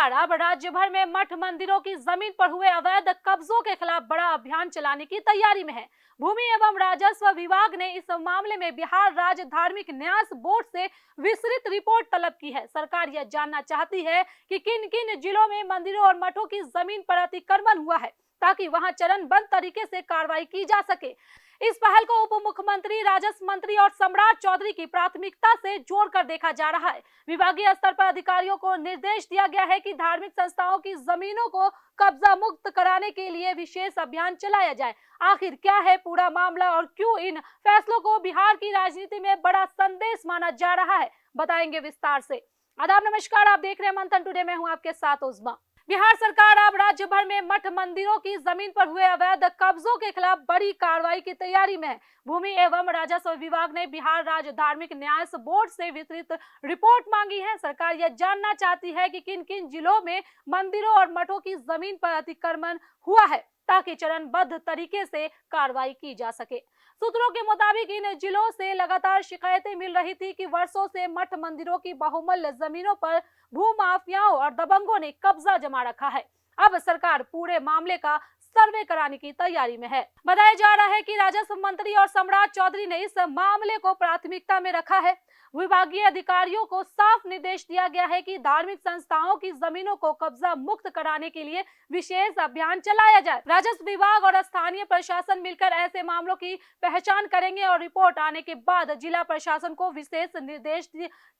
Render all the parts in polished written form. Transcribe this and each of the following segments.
सरकार अब राज्य भर में मठ मंदिरों की जमीन पर हुए अवैध कब्जों के खिलाफ बड़ा अभियान चलाने की तैयारी में है। भूमि एवं राजस्व विभाग ने इस मामले में बिहार राज्य धार्मिक न्यास बोर्ड से विस्तृत रिपोर्ट तलब की है। सरकार यह जानना चाहती है कि किन किन जिलों में मंदिरों और मठों की जमीन पर अतिक्रमण हुआ है, ताकि वहां चरणबद्ध तरीके से कार्रवाई की जा सके। इस पहल को उप मुख्यमंत्री, राजस्व मंत्री और सम्राट चौधरी की प्राथमिकता से जोड़कर देखा जा रहा है। विभागीय स्तर पर अधिकारियों को निर्देश दिया गया है कि धार्मिक संस्थाओं की जमीनों को कब्जा मुक्त कराने के लिए विशेष अभियान चलाया जाए। आखिर क्या है पूरा मामला और क्यों इन फैसलों को बिहार की राजनीति में बड़ा संदेश माना जा रहा है, बताएंगे विस्तार से। आदाब, नमस्कार, आप देख रहे हैं मंथन टुडे। मैं हूं आपके साथ उस्मा। बिहार सरकार अब राज्य भर में मठ मंदिरों की जमीन पर हुए अवैध कब्जों के खिलाफ बड़ी कार्रवाई की तैयारी में है। भूमि एवं राजस्व विभाग ने बिहार राज्य धार्मिक न्यास बोर्ड से विस्तृत रिपोर्ट मांगी है। सरकार यह जानना चाहती है कि किन किन जिलों में मंदिरों और मठों की जमीन पर अतिक्रमण हुआ है, ताकि चरणबद्ध तरीके से कार्रवाई की जा सके। सूत्रों के मुताबिक इन जिलों से लगातार शिकायतें मिल रही थी कि वर्षों से मठ मंदिरों की बहुमूल्य जमीनों पर भूमाफियाओं और दबंगों ने कब्जा जमा रखा है। अब सरकार पूरे मामले का सर्वे कराने की तैयारी में है। बताया जा रहा है कि राजस्व मंत्री और सम्राट चौधरी ने इस मामले को प्राथमिकता में रखा है। विभागीय अधिकारियों को साफ निर्देश दिया गया है कि धार्मिक संस्थाओं की जमीनों को कब्जा मुक्त कराने के लिए विशेष अभियान चलाया जाए। राजस्व विभाग और स्थानीय प्रशासन मिलकर ऐसे मामलों की पहचान करेंगे और रिपोर्ट आने के बाद जिला प्रशासन को विशेष निर्देश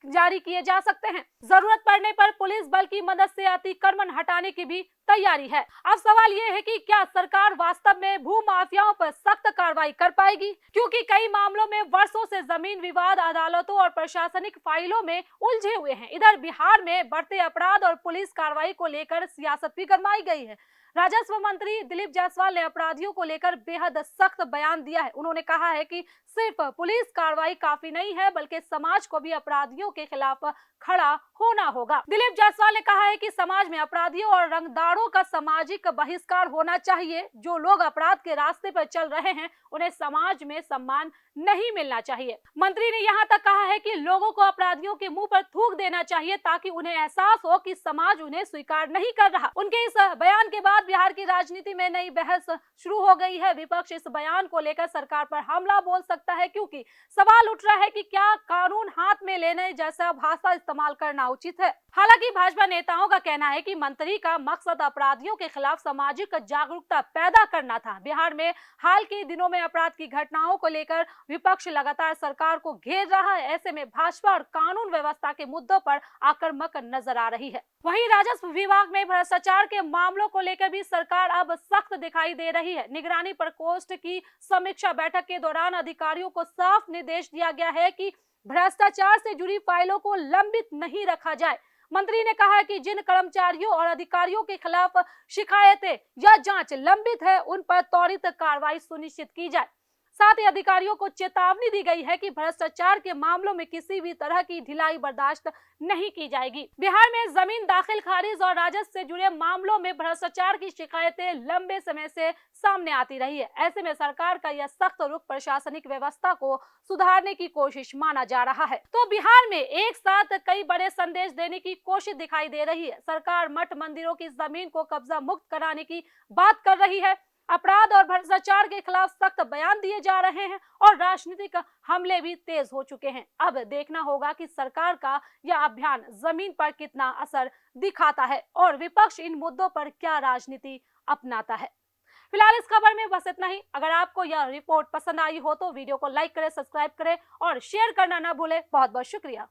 जारी किए जा सकते हैं। जरूरत पड़ने पर पुलिस बल की मदद से अतिक्रमण हटाने की भी तैयारी है। अब सवाल ये है कि क्या सरकार वास्तव में भू माफियाओं पर सख्त कार्रवाई कर पाएगी, क्योंकि कई मामलों में वर्षों से जमीन विवाद अदालतों और प्रशासनिक फाइलों में उलझे हुए हैं। इधर बिहार में बढ़ते अपराध और पुलिस कार्रवाई को लेकर सियासत भी गरमाई गई है। राजस्व मंत्री दिलीप जायसवाल ने अपराधियों को लेकर बेहद सख्त बयान दिया है। उन्होंने कहा है कि सिर्फ पुलिस कार्रवाई काफी नहीं है, बल्कि समाज को भी अपराधियों के खिलाफ खड़ा होना होगा। दिलीप जायसवाल ने कहा है कि समाज में अपराधियों और रंगदारों का सामाजिक बहिष्कार होना चाहिए। जो लोग अपराध के रास्ते पर चल रहे हैं, उन्हें समाज में सम्मान नहीं मिलना चाहिए। मंत्री ने यहाँ तक कहा है कि लोगों को अपराधियों के मुंह पर थूक देना चाहिए, ताकि उन्हें एहसास हो कि समाज उन्हें स्वीकार नहीं कर रहा। उनके इस बयान के बाद बिहार की राजनीति में नई बहस शुरू हो गई है। विपक्ष इस बयान को लेकर सरकार पर हमला बोल सकता है, क्योंकि सवाल उठ रहा है कि क्या कानून हाथ में लेने जैसा भाषा इस्तेमाल करना उचित है। हालांकि भाजपा नेताओं का कहना है कि मंत्री का मकसद अपराधियों के खिलाफ सामाजिक जागरूकता पैदा करना था। बिहार में हाल के दिनों में अपराध की घटनाओं को लेकर विपक्ष लगातार सरकार को घेर रहा है। ऐसे में भाजपा और कानून व्यवस्था के मुद्दों पर आक्रामक नजर आ रही है। वहीं राजस्व विभाग में भ्रष्टाचार के मामलों को लेकर भी सरकार अब सख्त दिखाई दे रही है। निगरानी प्रकोष्ठ की समीक्षा बैठक के दौरान अधिकारियों को साफ निर्देश दिया गया है कि भ्रष्टाचार से जुड़ी फाइलों को लंबित नहीं रखा जाए। मंत्री ने कहा कि जिन कर्मचारियों और अधिकारियों के खिलाफ शिकायतें या जांच लंबित है, उन पर त्वरित कार्रवाई सुनिश्चित की जाए। साथ ही अधिकारियों को चेतावनी दी गई है कि भ्रष्टाचार के मामलों में किसी भी तरह की ढिलाई बर्दाश्त नहीं की जाएगी। बिहार में जमीन दाखिल खारिज और राजस्व से जुड़े मामलों में भ्रष्टाचार की शिकायतें लंबे समय से सामने आती रही है। ऐसे में सरकार का यह सख्त रुख प्रशासनिक व्यवस्था को सुधारने की कोशिश माना जा रहा है। तो बिहार में एक साथ कई बड़े संदेश देने की कोशिश दिखाई दे रही है। सरकार मठ मंदिरों की जमीन को कब्जा मुक्त कराने की बात कर रही है, अपराध और भ्रष्टाचार के खिलाफ सख्त बयान दिए जा रहे हैं और राजनीतिक हमले भी तेज हो चुके हैं। अब देखना होगा कि सरकार का यह अभियान जमीन पर कितना असर दिखाता है और विपक्ष इन मुद्दों पर क्या राजनीति अपनाता है। फिलहाल इस खबर में बस इतना ही। अगर आपको यह रिपोर्ट पसंद आई हो तो वीडियो को लाइक करें, सब्सक्राइब करें और शेयर करना ना भूलें। बहुत बहुत शुक्रिया।